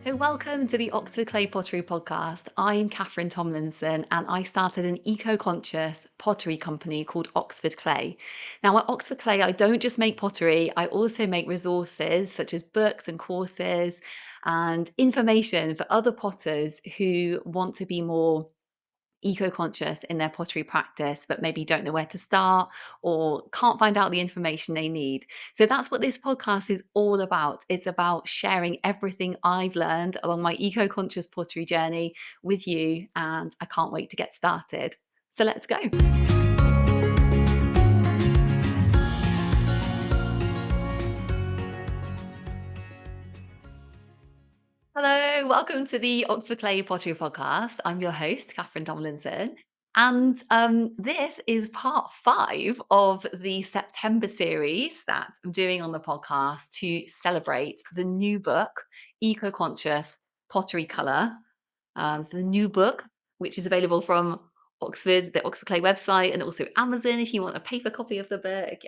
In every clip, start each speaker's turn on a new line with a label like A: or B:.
A: So, welcome to the Oxford Clay Pottery Podcast. I'm Catherine Tomlinson and I started an eco-conscious pottery company called Oxford Clay. Now, at Oxford Clay, I don't just make pottery, I also make resources such as books and courses and information for other potters who want to be more eco-conscious in their pottery practice but maybe don't know where to start or can't find out the information they need. So that's what this podcast is all about. It's about sharing everything I've learned along my eco-conscious pottery journey with you, and I can't wait to get started. So let's go. Hello, welcome to the Oxford Clay Pottery Podcast. I'm your host, Catherine Tomlinson. And this is part 5 of the September series that I'm doing on the podcast to celebrate the new book, Eco-conscious Pottery Colour. So the new book, which is available from the Oxford Clay website, and also Amazon if you want a paper copy of the book,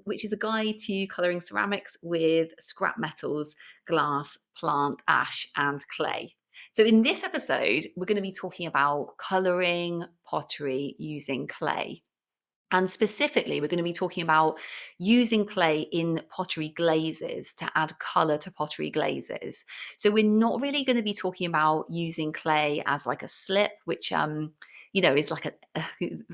A: which is a guide to colouring ceramics with scrap metals, glass, plant ash, and clay. So in this episode, we're going to be talking about colouring pottery using clay. And specifically, we're going to be talking about using clay in pottery glazes to add colour to pottery glazes. So we're not really going to be talking about using clay as like a slip, which is like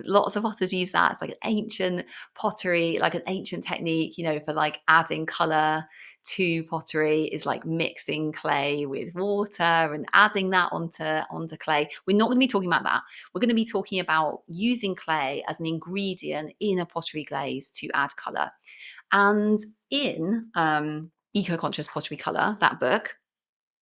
A: lots of potters use that. It's like an ancient pottery, like an ancient technique, for like adding colour to pottery is like mixing clay with water and adding that onto clay. We're not going to be talking about that. We're going to be talking about using clay as an ingredient in a pottery glaze to add colour. And in Eco-conscious Pottery Colour, that book,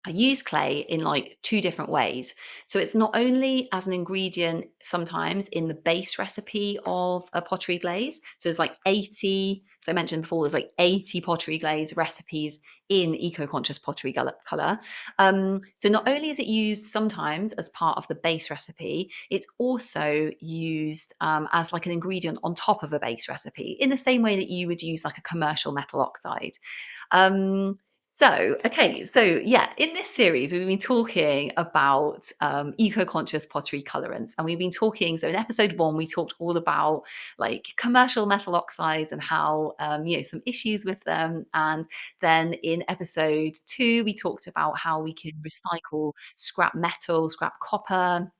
A: I use clay in like two different ways. So it's not only as an ingredient sometimes in the base recipe of a pottery glaze. So there's like 80, as I mentioned before, there's like 80 pottery glaze recipes in Eco-conscious Pottery Colour. So not only is it used sometimes as part of the base recipe, it's also used as like an ingredient on top of a base recipe in the same way that you would use like a commercial metal oxide. Um, so yeah, in this series, we've been talking about eco-conscious pottery colorants, and we've been talking. So in episode 1, we talked all about like commercial metal oxides and how some issues with them, and then in episode 2, we talked about how we can recycle scrap metal, scrap copper,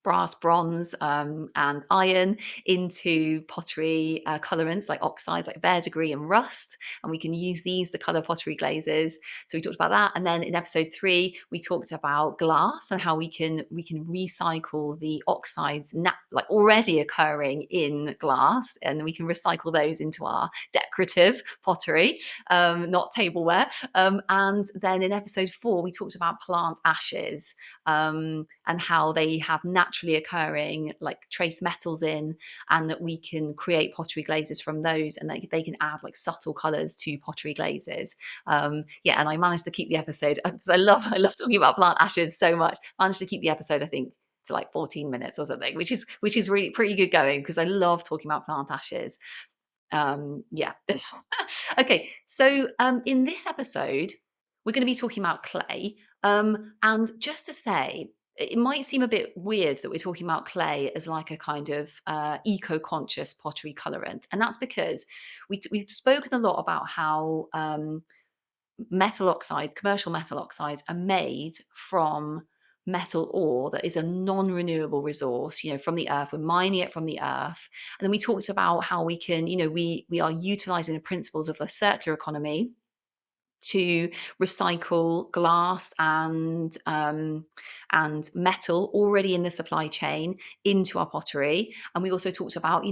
A: brass, bronze, and iron into pottery colorants like oxides, like verdigris and rust, and we can use these to color pottery glazes. So we talked about that, and then in episode 3 we talked about glass and how we can recycle the oxides like already occurring in glass, and we can recycle those into our decorative pottery, not tableware. And then in episode 4 we talked about plant ashes, and how they have naturally occurring like trace metals in, and that we can create pottery glazes from those, and they can add like subtle colors to pottery glazes. Yeah, and I managed to keep the episode because I love talking about plant ashes so much. Managed to keep the episode, I think, to like 14 minutes or something, which is really pretty good going because I love talking about plant ashes. Yeah. Okay, so in this episode, we're going to be talking about clay. And just to say, it might seem a bit weird that we're talking about clay as like a kind of eco-conscious pottery colorant, and that's because we've spoken a lot about how commercial metal oxides are made from metal ore that is a non-renewable resource, from the earth. We're mining it from the earth. And then we talked about how we can, we are utilizing the principles of the circular economy to recycle glass and metal already in the supply chain into our pottery. And we also talked about,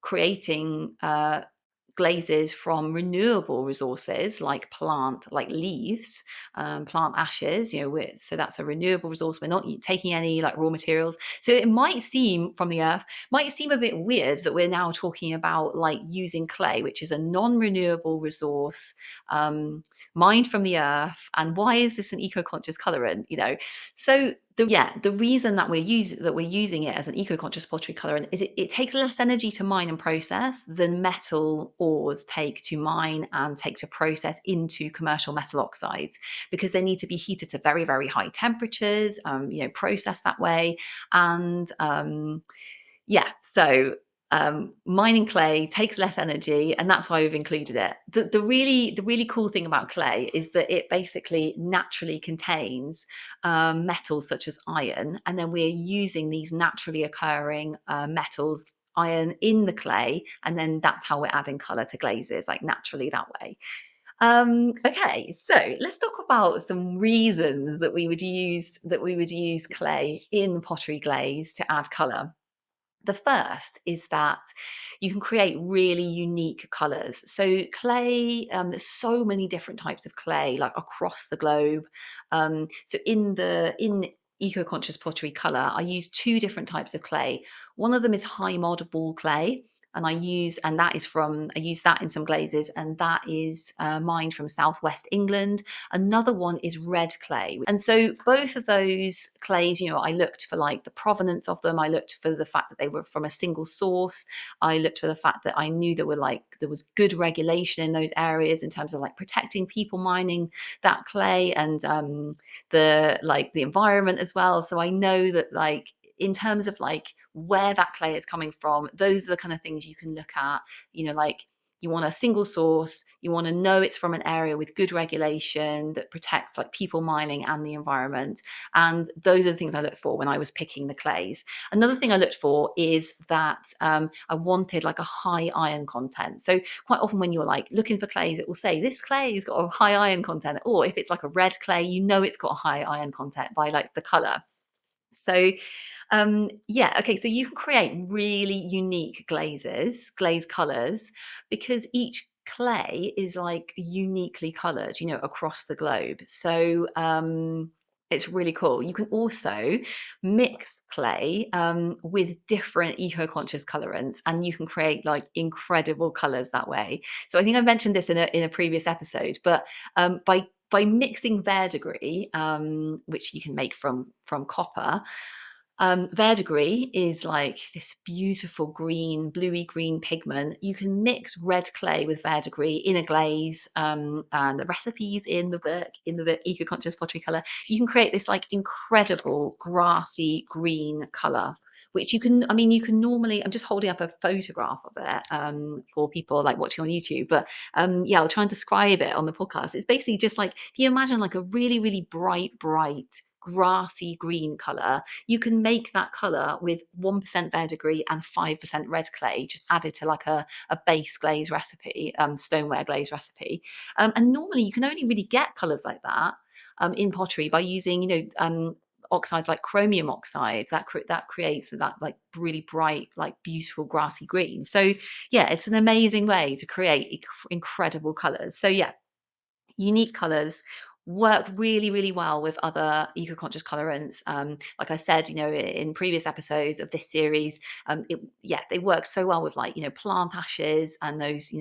A: creating glazes from renewable resources like like leaves, plant ashes. So that's a renewable resource. We're not taking any like raw materials. So it might seem from the earth, might seem a bit weird that we're now talking about like using clay, which is a non-renewable resource, mined from the earth. And why is this an eco-conscious colorant? So The reason that we're using it as an eco-conscious pottery color is it takes less energy to mine and process than metal ores take to mine and take to process into commercial metal oxides, because they need to be heated to very, very high temperatures, processed that way. And yeah, so mining clay takes less energy, and that's why we've included it. The really cool thing about clay is that it basically naturally contains metals such as iron, and then we're using these naturally occurring metals, iron, in the clay, and then that's how we're adding color to glazes, like naturally that way. Okay, so let's talk about some reasons that we would use clay in pottery glaze to add color. The first is that you can create really unique colors. So clay, there's so many different types of clay, like across the globe. So in eco-conscious pottery color, I use two different types of clay. One of them is high moldable clay, and I use that in some glazes, and that is mined from southwest England. Another one is red clay. And so both of those clays, I looked for like the provenance of them. I looked for the fact that they were from a single source. I looked for the fact that I knew there was good regulation in those areas in terms of like protecting people mining that clay, and the environment as well. So I know that, like, in terms of like where that clay is coming from, those are the kind of things you can look at. Like, you want a single source, you want to know it's from an area with good regulation that protects like people mining and the environment. And those are the things I looked for when I was picking the clays. Another thing I looked for is that I wanted like a high iron content. So quite often when you're like looking for clays, it will say this clay has got a high iron content, or if it's like a red clay, it's got a high iron content by like the color. So yeah, okay, so you can create really unique glaze colors, because each clay is like uniquely colored, across the globe. So it's really cool. You can also mix clay with different eco-conscious colorants, and you can create like incredible colors that way. So I think I mentioned this in a previous episode, but by mixing verdigris, which you can make from copper. Verdigris is like this beautiful green, bluey green pigment. You can mix red clay with verdigris in a glaze, and the recipes in the book Eco-conscious Pottery Colour. You can create this like incredible grassy green colour, which you can normally. I'm just holding up a photograph of it for people like watching on YouTube, but yeah, I'll try and describe it on the podcast. It's basically just like, if you imagine like a really, really bright grassy green colour. You can make that colour with 1% verdigris and 5% red clay, just added to like a base glaze recipe, stoneware glaze recipe. And normally you can only really get colours like that in pottery by using, oxide like chromium oxide that creates that like really bright, like beautiful grassy green. So yeah, it's an amazing way to create incredible colours. So yeah, unique colors work really, really well with other eco-conscious colorants. Like I said, in previous episodes of this series, they work so well with like, plant ashes and those,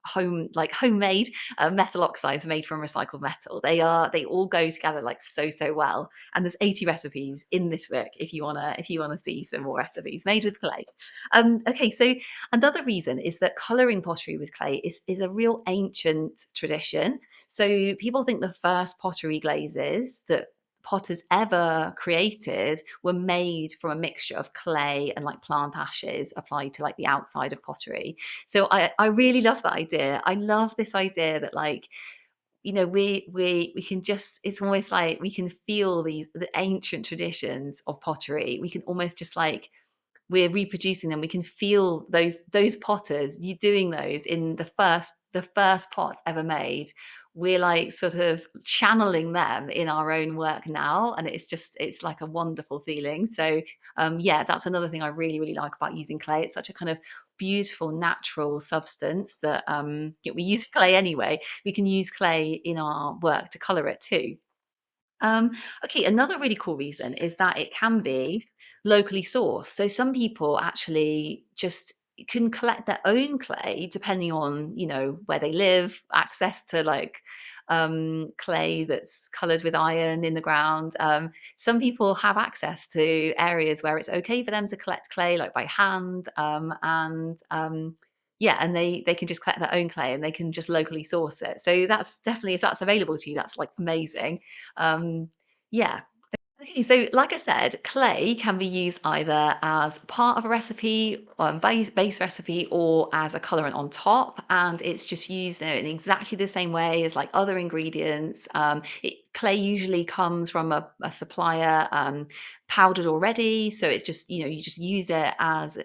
A: homemade metal oxides made from recycled metal. They all go together like so well. And there's 80 recipes in this book if you wanna see some more recipes made with clay. Okay, so another reason is that coloring pottery with clay is a real ancient tradition. So people think the first pottery glazes that potters ever created were made from a mixture of clay and like plant ashes applied to like the outside of pottery. So I really love that idea. I love this idea that, like, we can just, it's almost like we can feel the ancient traditions of pottery. We can almost just like, we're reproducing them. We can feel those potters, you doing those in the first pots ever made. We're like sort of channeling them in our own work now, and it's like a wonderful feeling. So yeah, that's another thing I really, really like about using clay. It's such a kind of beautiful natural substance that we use clay anyway. We can use clay in our work to color it too. Um, okay, another really cool reason is that it can be locally sourced. So some people actually just can collect their own clay depending on, where they live, access to like clay that's coloured with iron in the ground. Some people have access to areas where it's okay for them to collect clay, like by hand, yeah, and they can just collect their own clay and they can just locally source it. So that's definitely, if that's available to you, that's like amazing. Yeah. Okay, so like I said, clay can be used either as part of a recipe, base recipe, or as a colorant on top, and it's just used in exactly the same way as like other ingredients. Clay usually comes from a supplier powdered already, so it's just, you just use it as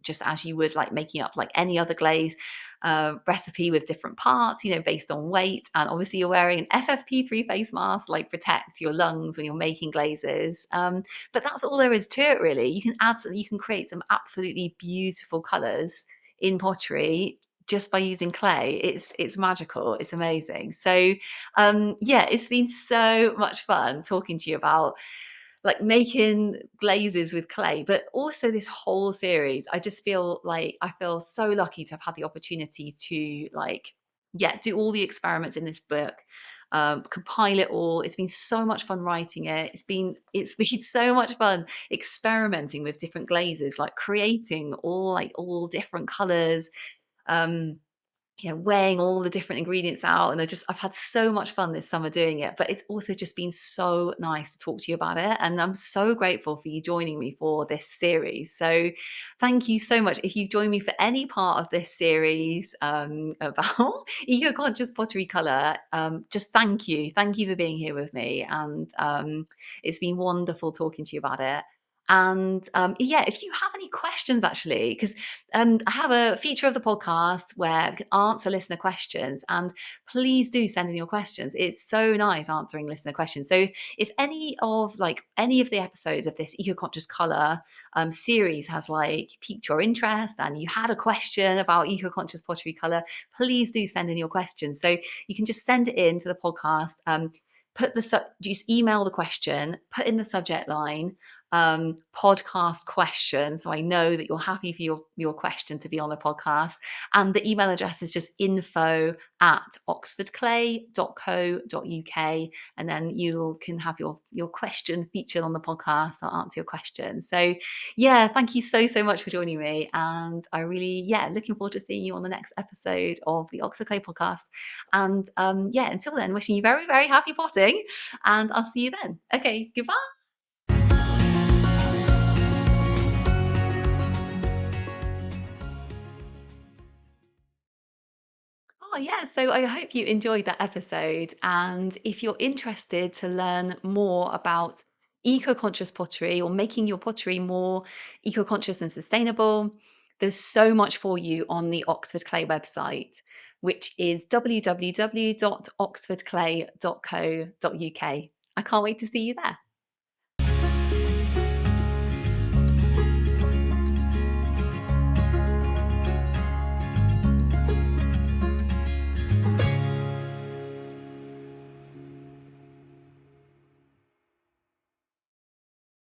A: just as you would like making up like any other glaze recipe with different parts, based on weight. And obviously, you're wearing an FFP3 face mask, like protects your lungs when you're making glazes. But that's all there is to it, really. You can create some absolutely beautiful colors in pottery just by using clay. It's magical. It's amazing. So yeah, it's been so much fun talking to you about like making glazes with clay, but also this whole series. I just feel like I feel so lucky to have had the opportunity to like, yeah, do all the experiments in this book, compile it all. It's been so much fun writing it. It's been so much fun experimenting with different glazes, like creating all different colors. Um, weighing all the different ingredients out, and I've had so much fun this summer doing it, but it's also just been so nice to talk to you about it, and I'm so grateful for you joining me for this series. So thank you so much. If you've joined me for any part of this series about eco-conscious pottery color, just thank you for being here with me, and it's been wonderful talking to you about it. And yeah, if you have any questions, actually, because I have a feature of the podcast where we can answer listener questions, and please do send in your questions. It's so nice answering listener questions. So if any of the episodes of this eco-conscious color series has like piqued your interest and you had a question about eco-conscious pottery color, please do send in your questions. So you can just send it in to the podcast. Just email the question, put in the subject line podcast question, so I know that you're happy for your question to be on the podcast. And the email address is just info@oxfordclay.co.uk, and then you can have your question featured on the podcast. I'll answer your question. So yeah, thank you so much for joining me, and I really, yeah, looking forward to seeing you on the next episode of the Oxford Clay podcast. And yeah, until then, wishing you very happy potting, and I'll see you then. Okay, goodbye. Oh, yeah. So I hope you enjoyed that episode. And if you're interested to learn more about eco conscious pottery or making your pottery more eco conscious and sustainable, there's so much for you on the Oxford Clay website, which is www.oxfordclay.co.uk. I can't wait to see you there.